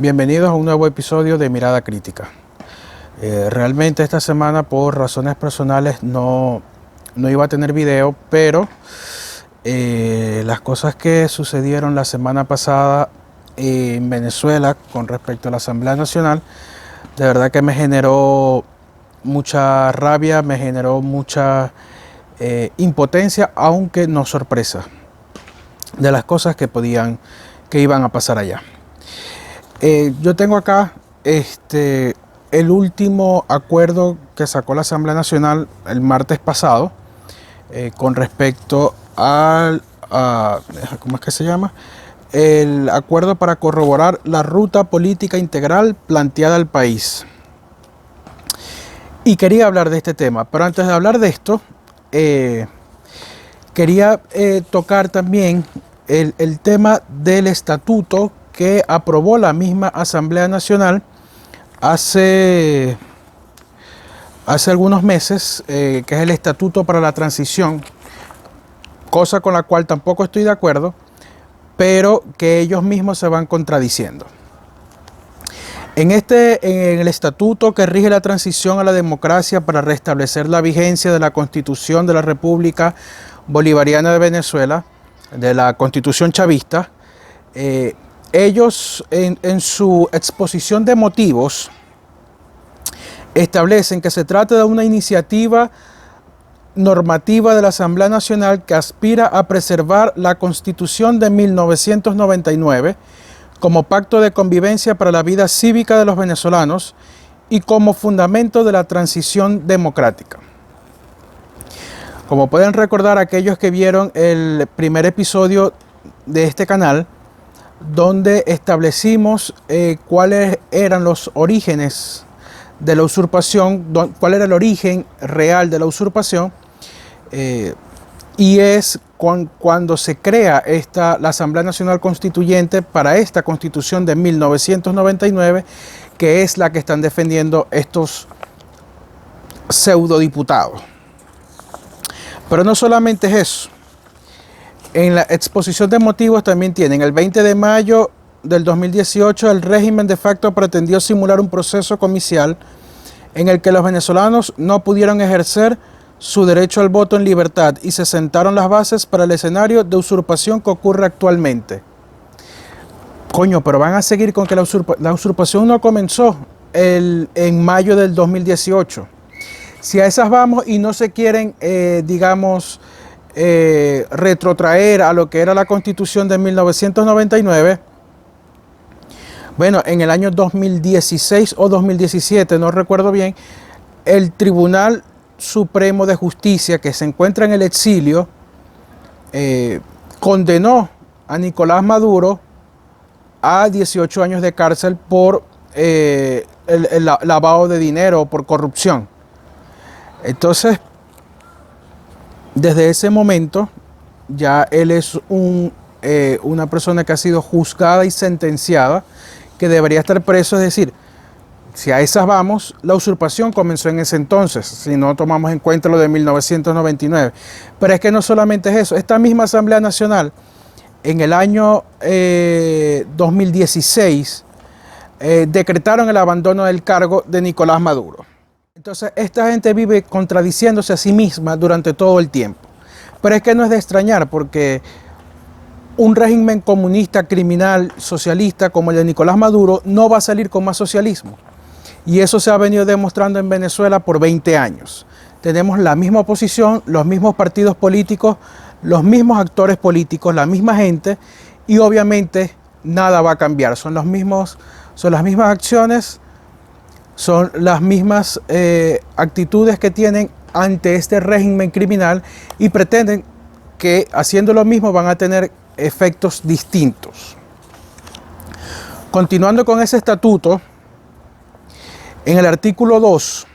Bienvenidos a un nuevo episodio de Mirada Crítica. Realmente esta semana por razones personales no iba a tener video, pero las cosas que sucedieron la semana pasada en Venezuela con respecto a la Asamblea Nacional, de verdad que me generó mucha rabia, me generó mucha impotencia, aunque no sorpresa, de las cosas que iban a pasar allá. Yo tengo acá el último acuerdo que sacó la Asamblea Nacional el martes pasado con respecto ¿cómo es que se llama? El acuerdo para corroborar la ruta política integral planteada al país. Y quería hablar de este tema, pero antes de hablar de esto, quería tocar también el tema del estatuto que aprobó la misma Asamblea Nacional hace algunos meses, que es el Estatuto para la Transición, cosa con la cual tampoco estoy de acuerdo, pero que ellos mismos se van contradiciendo. En el estatuto que rige la transición a la democracia para restablecer la vigencia de la Constitución de la República Bolivariana de Venezuela, de la Constitución chavista, ellos en su exposición de motivos establecen que se trata de una iniciativa normativa de la Asamblea Nacional que aspira a preservar la Constitución de 1999 como pacto de convivencia para la vida cívica de los venezolanos y como fundamento de la transición democrática. Como pueden recordar aquellos que vieron el primer episodio de este canal, donde establecimos cuáles eran los orígenes de la usurpación, cuál era el origen real de la usurpación, y es cuando se crea la Asamblea Nacional Constituyente para esta Constitución de 1999, que es la que están defendiendo estos pseudodiputados. Pero no solamente es eso. En la exposición de motivos también tienen: el 20 de mayo del 2018 el régimen de facto pretendió simular un proceso comicial en el que los venezolanos no pudieron ejercer su derecho al voto en libertad y se sentaron las bases para el escenario de usurpación que ocurre actualmente. Coño, pero van a seguir con que la usurpación no comenzó en mayo del 2018. Si a esas vamos y no se quieren, retrotraer a lo que era la Constitución de 1999, bueno, en el año 2016 o 2017, no recuerdo bien, el Tribunal Supremo de Justicia, que se encuentra en el exilio, condenó a Nicolás Maduro a 18 años de cárcel por el lavado de dinero o por corrupción. Entonces, desde ese momento, ya él es una persona que ha sido juzgada y sentenciada, que debería estar preso. Es decir, si a esas vamos, la usurpación comenzó en ese entonces, si no tomamos en cuenta lo de 1999. Pero es que no solamente es eso. Esta misma Asamblea Nacional, en el año 2016, decretaron el abandono del cargo de Nicolás Maduro. Entonces, esta gente vive contradiciéndose a sí misma durante todo el tiempo. Pero es que no es de extrañar, porque un régimen comunista, criminal, socialista como el de Nicolás Maduro no va a salir con más socialismo. Y eso se ha venido demostrando en Venezuela por 20 años. Tenemos la misma oposición, los mismos partidos políticos, los mismos actores políticos, la misma gente, y obviamente nada va a cambiar. Son las mismas acciones, son las mismas actitudes que tienen ante este régimen criminal, y pretenden que haciendo lo mismo van a tener efectos distintos. Continuando con ese estatuto, en el artículo 2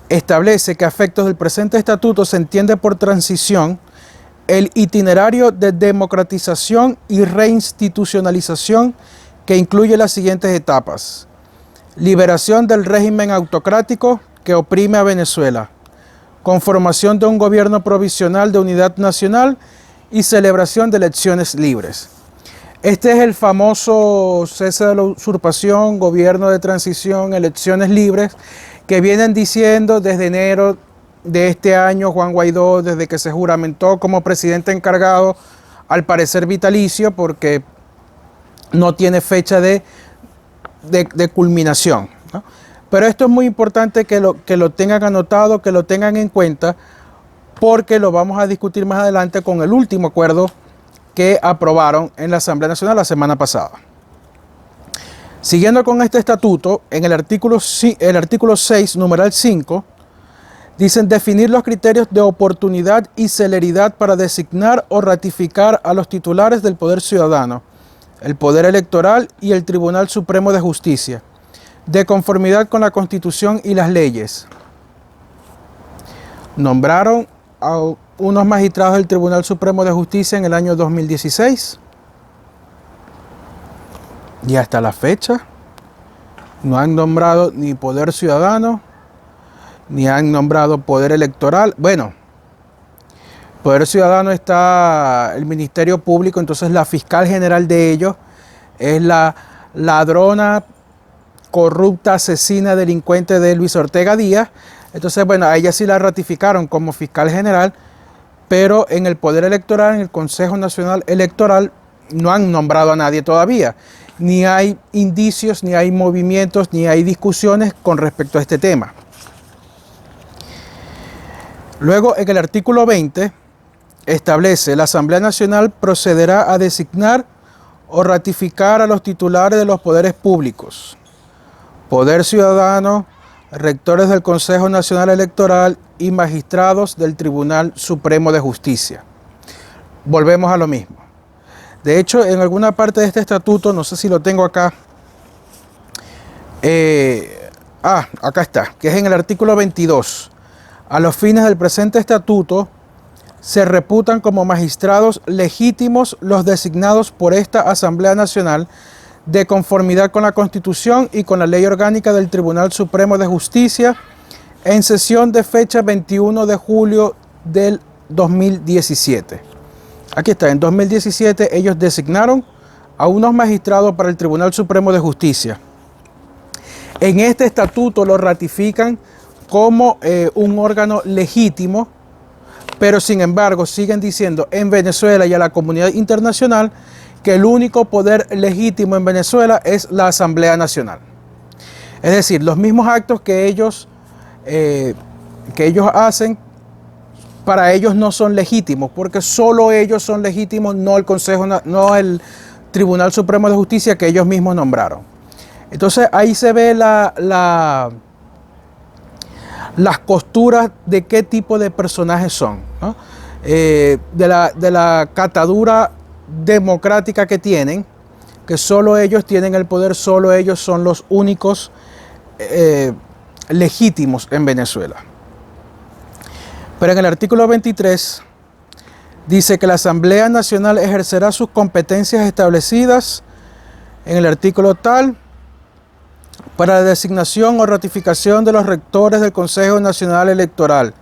establece que a efectos del presente estatuto se entiende por transición el itinerario de democratización y reinstitucionalización que incluye las siguientes etapas: liberación del régimen autocrático que oprime a Venezuela, conformación de un gobierno provisional de unidad nacional y celebración de elecciones libres. Este es el famoso cese de la usurpación, gobierno de transición, elecciones libres, que vienen diciendo desde enero de este año Juan Guaidó, desde que se juramentó como presidente encargado, al parecer vitalicio, porque no tiene fecha de culminación, ¿no? Pero esto es muy importante que lo tengan anotado, que lo tengan en cuenta, porque lo vamos a discutir más adelante con el último acuerdo que aprobaron en la Asamblea Nacional la semana pasada. Siguiendo con este estatuto, en el artículo 6, numeral 5, dicen definir los criterios de oportunidad y celeridad para designar o ratificar a los titulares del Poder Ciudadano, el Poder Electoral y el Tribunal Supremo de Justicia, de conformidad con la Constitución y las leyes. Nombraron a unos magistrados del Tribunal Supremo de Justicia en el año 2016 y hasta la fecha no han nombrado ni Poder Ciudadano ni han nombrado Poder Electoral. Bueno, Poder Ciudadano está el Ministerio Público, entonces la fiscal general de ellos es la ladrona, corrupta, asesina, delincuente de Luis Ortega Díaz. Entonces, bueno, a ella sí la ratificaron como fiscal general, pero en el Poder Electoral, en el Consejo Nacional Electoral, no han nombrado a nadie todavía. Ni hay indicios, ni hay movimientos, ni hay discusiones con respecto a este tema. Luego, en el artículo 20, establece: la Asamblea Nacional procederá a designar o ratificar a los titulares de los poderes públicos, Poder Ciudadano, rectores del Consejo Nacional Electoral y magistrados del Tribunal Supremo de Justicia. Volvemos a lo mismo. De hecho, en alguna parte de este estatuto, no sé si lo tengo acá, acá está, que es en el artículo 22. A los fines del presente estatuto, se reputan como magistrados legítimos los designados por esta Asamblea Nacional de conformidad con la Constitución y con la Ley Orgánica del Tribunal Supremo de Justicia en sesión de fecha 21 de julio del 2017. Aquí está, en 2017 ellos designaron a unos magistrados para el Tribunal Supremo de Justicia. En este estatuto lo ratifican como un órgano legítimo, pero sin embargo siguen diciendo en Venezuela y a la comunidad internacional que el único poder legítimo en Venezuela es la Asamblea Nacional. Es decir, los mismos actos que ellos hacen, para ellos no son legítimos, porque solo ellos son legítimos, no el Consejo, no el Tribunal Supremo de Justicia que ellos mismos nombraron. Entonces ahí se ve las costuras de qué tipo de personajes son, ¿no? De la catadura democrática que tienen, que solo ellos tienen el poder, solo ellos son los únicos legítimos en Venezuela. Pero en el artículo 23 dice que la Asamblea Nacional ejercerá sus competencias establecidas en el artículo tal para la designación o ratificación de los rectores del Consejo Nacional Electoral.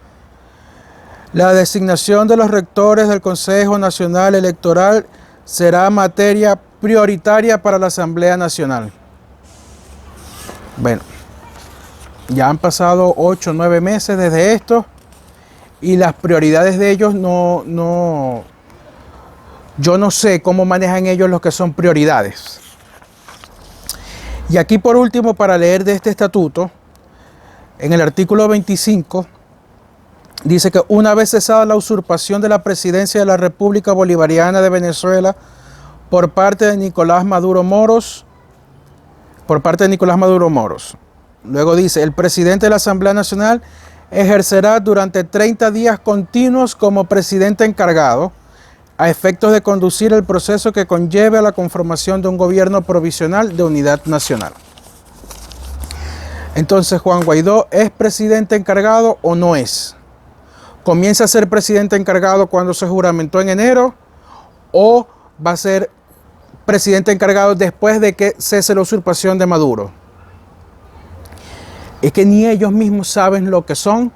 La designación de los rectores del Consejo Nacional Electoral será materia prioritaria para la Asamblea Nacional. Bueno, ya han pasado 8 o 9 meses desde esto y las prioridades de ellos yo no sé cómo manejan ellos lo que son prioridades. Y aquí por último, para leer de este estatuto, en el artículo 25, dice que una vez cesada la usurpación de la presidencia de la República Bolivariana de Venezuela por parte de Nicolás Maduro Moros, luego dice, el presidente de la Asamblea Nacional ejercerá durante 30 días continuos como presidente encargado a efectos de conducir el proceso que conlleve a la conformación de un gobierno provisional de unidad nacional. Entonces, ¿Juan Guaidó es presidente encargado o no es? ¿Comienza a ser presidente encargado cuando se juramentó en enero o va a ser presidente encargado después de que cese la usurpación de Maduro? Es que ni ellos mismos saben lo que son,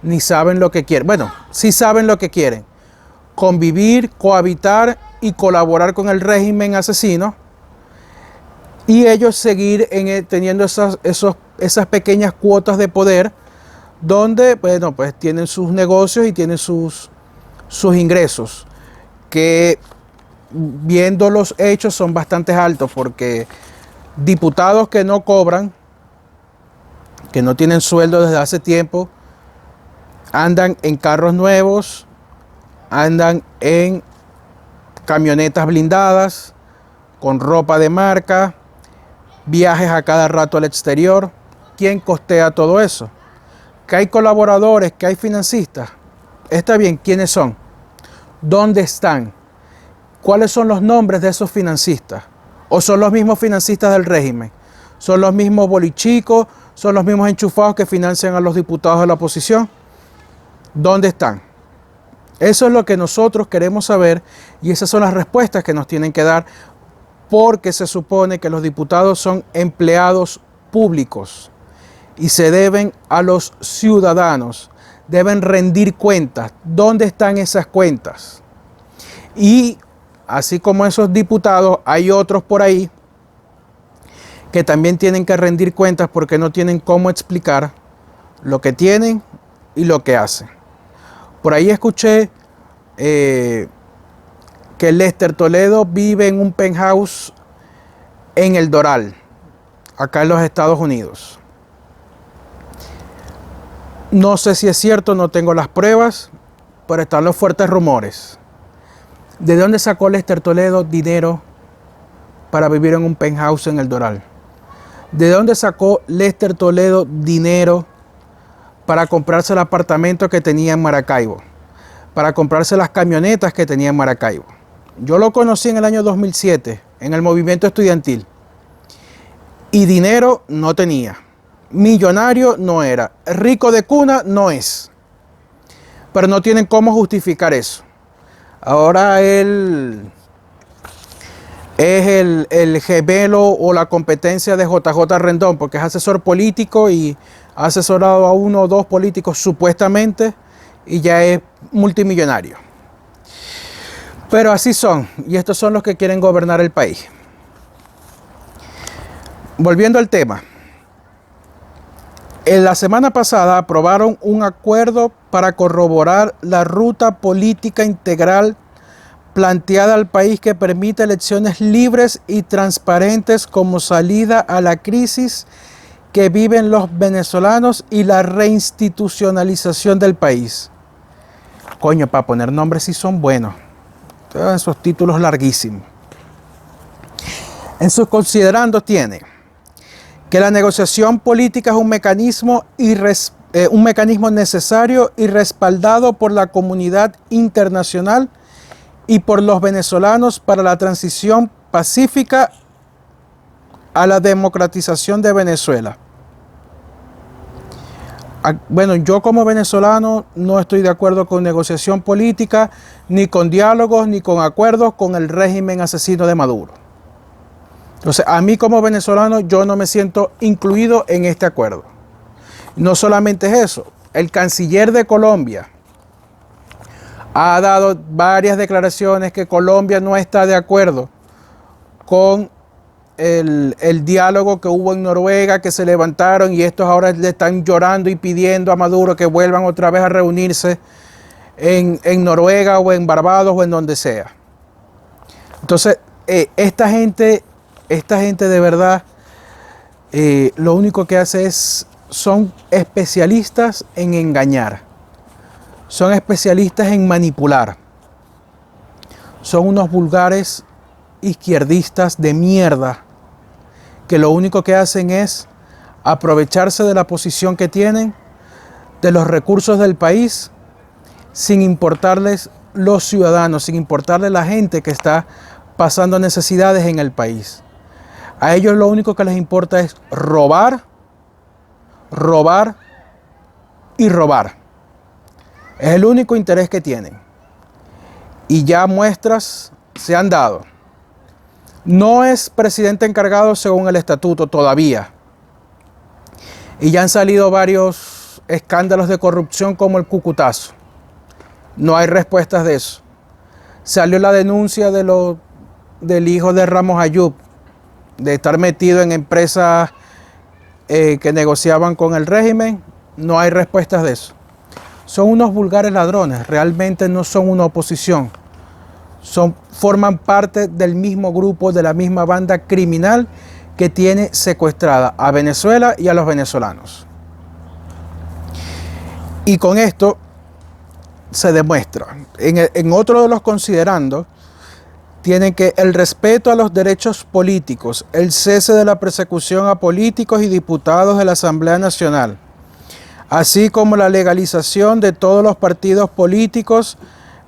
ni saben lo que quieren. Bueno, sí saben lo que quieren: convivir, cohabitar y colaborar con el régimen asesino, y ellos seguir teniendo esas pequeñas cuotas de poder donde, bueno, pues tienen sus negocios y tienen sus ingresos, que viendo los hechos son bastante altos, porque diputados que no cobran, que no tienen sueldo desde hace tiempo, andan en carros nuevos, andan en camionetas blindadas, con ropa de marca, viajes a cada rato al exterior. ¿Quién costea todo eso? Que hay colaboradores, que hay financistas. Está bien, ¿quiénes son? ¿Dónde están? ¿Cuáles son los nombres de esos financistas? ¿O son los mismos financistas del régimen? ¿Son los mismos bolichicos? ¿Son los mismos enchufados que financian a los diputados de la oposición? ¿Dónde están? Eso es lo que nosotros queremos saber, y esas son las respuestas que nos tienen que dar, porque se supone que los diputados son empleados públicos y se deben a los ciudadanos, deben rendir cuentas. ¿Dónde están esas cuentas? Y así como esos diputados, hay otros por ahí que también tienen que rendir cuentas porque no tienen cómo explicar lo que tienen y lo que hacen. Por ahí escuché que Lester Toledo vive en un penthouse en El Doral, acá en los Estados Unidos. No sé si es cierto, no tengo las pruebas, pero están los fuertes rumores. ¿De dónde sacó Lester Toledo dinero para vivir en un penthouse en El Doral? ¿De dónde sacó Lester Toledo dinero para comprarse el apartamento que tenía en Maracaibo? Para comprarse las camionetas que tenía en Maracaibo. Yo lo conocí en el año 2007, en el movimiento estudiantil. Y dinero no tenía. Millonario no era. Rico de cuna no es. Pero no tienen cómo justificar eso. Ahora él es el gemelo o la competencia de JJ Rendón, porque es asesor político y ha asesorado a 1 o 2 políticos supuestamente, y ya es multimillonario. Pero así son, y estos son los que quieren gobernar el país. Volviendo al tema. En la semana pasada aprobaron un acuerdo para corroborar la ruta política integral planteada al país que permite elecciones libres y transparentes como salida a la crisis que viven los venezolanos y la reinstitucionalización del país. Coño, para poner nombres sí son buenos. Todos esos títulos larguísimos. En sus considerandos tiene que la negociación política es un mecanismo necesario y respaldado por la comunidad internacional y por los venezolanos para la transición pacífica a la democratización de Venezuela. Bueno, yo como venezolano no estoy de acuerdo con negociación política, ni con diálogos, ni con acuerdos con el régimen asesino de Maduro. Entonces, a mí como venezolano, yo no me siento incluido en este acuerdo. No solamente es eso, el canciller de Colombia ha dado varias declaraciones que Colombia no está de acuerdo con el diálogo que hubo en Noruega, que se levantaron y estos ahora le están llorando y pidiendo a Maduro que vuelvan otra vez a reunirse en Noruega o en Barbados o en donde sea. Entonces, esta gente de verdad, lo único que hace son especialistas en engañar, son especialistas en manipular, son unos vulgares izquierdistas de mierda que lo único que hacen es aprovecharse de la posición que tienen, de los recursos del país, sin importarles los ciudadanos, sin importarles la gente que está pasando necesidades en el país. A ellos lo único que les importa es robar, robar y robar. Es el único interés que tienen. Y ya muestras se han dado. No es presidente encargado según el estatuto todavía. Y ya han salido varios escándalos de corrupción como el Cucutazo. No hay respuestas de eso. Salió la denuncia del hijo de Ramos Ayub, de estar metido en empresas que negociaban con el régimen. No hay respuestas de eso. Son unos vulgares ladrones, realmente no son una oposición. Forman parte del mismo grupo, de la misma banda criminal que tiene secuestrada a Venezuela y a los venezolanos. Y con esto se demuestra. En otro de los considerandos, tienen que el respeto a los derechos políticos, el cese de la persecución a políticos y diputados de la Asamblea Nacional, así como la legalización de todos los partidos políticos,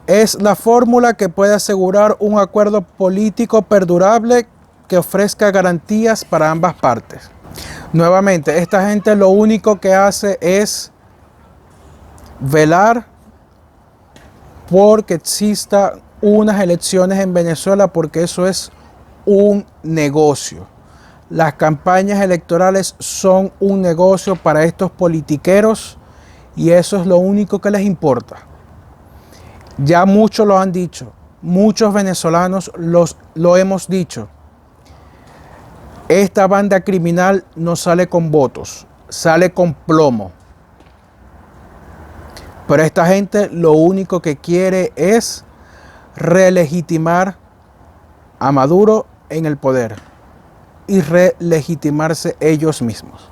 es la fórmula que puede asegurar un acuerdo político perdurable que ofrezca garantías para ambas partes. Nuevamente, esta gente lo único que hace es velar porque exista unas elecciones en Venezuela, porque eso es un negocio. Las campañas electorales son un negocio para estos politiqueros y eso es lo único que les importa. Ya muchos lo han dicho, muchos venezolanos lo hemos dicho. Esta banda criminal no sale con votos, sale con plomo. Pero esta gente lo único que quiere es relegitimar a Maduro en el poder y relegitimarse ellos mismos.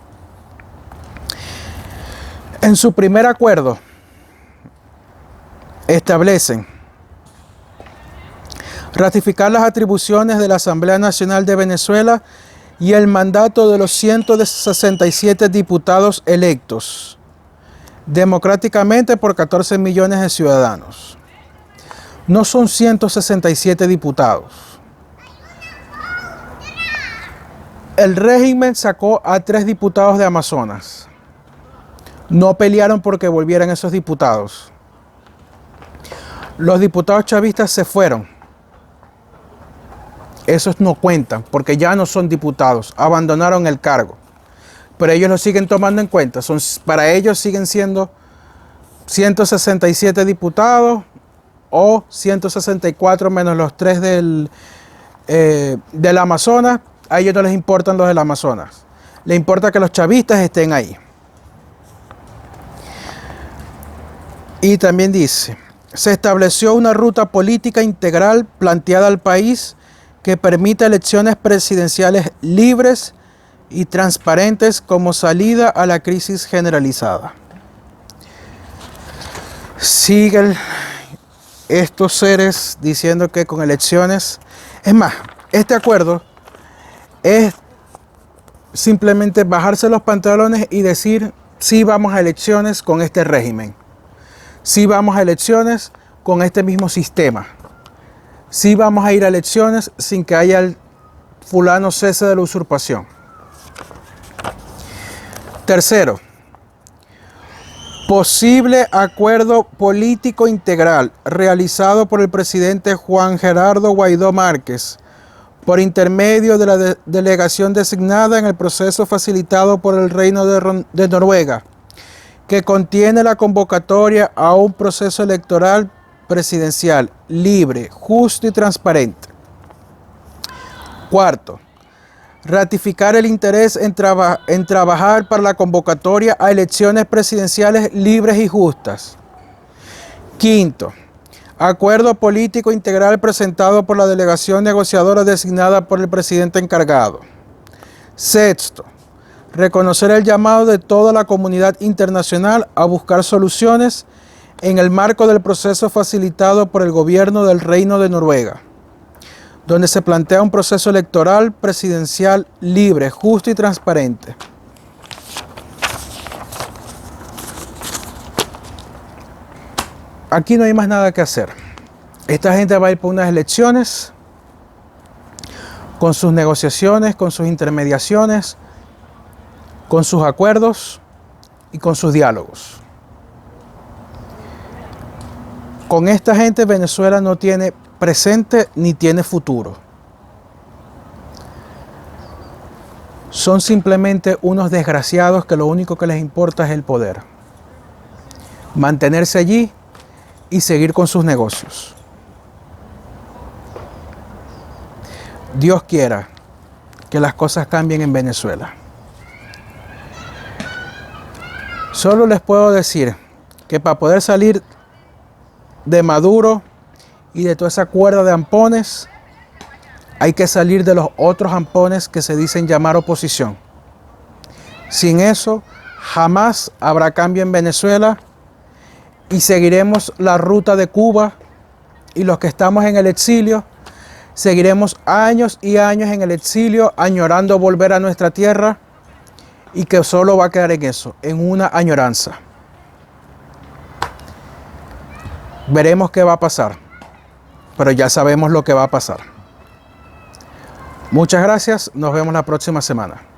En su primer acuerdo establecen ratificar las atribuciones de la Asamblea Nacional de Venezuela y el mandato de los 167 diputados electos democráticamente por 14 millones de ciudadanos. No son 167 diputados. El régimen sacó a 3 diputados de Amazonas. No pelearon porque volvieran esos diputados. Los diputados chavistas se fueron. Esos no cuentan porque ya no son diputados, abandonaron el cargo. Pero ellos lo siguen tomando en cuenta. Para ellos siguen siendo 167 diputados o 164 menos los 3 del Amazonas. A ellos no les importan los del Amazonas. Les importa que los chavistas estén ahí. Y también dice, se estableció una ruta política integral planteada al país que permita elecciones presidenciales libres y transparentes como salida a la crisis generalizada. Siguen estos seres diciendo que con elecciones... Es más, este acuerdo es simplemente bajarse los pantalones y decir sí vamos a elecciones con este régimen. Sí vamos a elecciones con este mismo sistema. Sí vamos a ir a elecciones sin que haya el fulano cese de la usurpación. Tercero, posible acuerdo político integral realizado por el presidente Juan Gerardo Guaidó Márquez por intermedio de la delegación designada en el proceso facilitado por el Reino de Noruega, que contiene la convocatoria a un proceso electoral presidencial libre, justo y transparente. Cuarto, ratificar el interés en trabajar para la convocatoria a elecciones presidenciales libres y justas. Quinto, acuerdo político integral presentado por la delegación negociadora designada por el presidente encargado. Sexto, reconocer el llamado de toda la comunidad internacional a buscar soluciones en el marco del proceso facilitado por el gobierno del Reino de Noruega, donde se plantea un proceso electoral presidencial libre, justo y transparente. Aquí no hay más nada que hacer. Esta gente va a ir por unas elecciones, con sus negociaciones, con sus intermediaciones, con sus acuerdos y con sus diálogos. Con esta gente Venezuela no tiene presente ni tiene futuro. Son simplemente unos desgraciados que lo único que les importa es el poder. Mantenerse allí y seguir con sus negocios. Dios quiera que las cosas cambien en Venezuela. Solo les puedo decir que para poder salir de Maduro y de toda esa cuerda de ampones, hay que salir de los otros ampones que se dicen llamar oposición. Sin eso, jamás habrá cambio en Venezuela y seguiremos la ruta de Cuba, y los que estamos en el exilio, seguiremos años y años en el exilio, añorando volver a nuestra tierra, y que solo va a quedar en eso, en una añoranza. Veremos qué va a pasar, pero ya sabemos lo que va a pasar. Muchas gracias, nos vemos la próxima semana.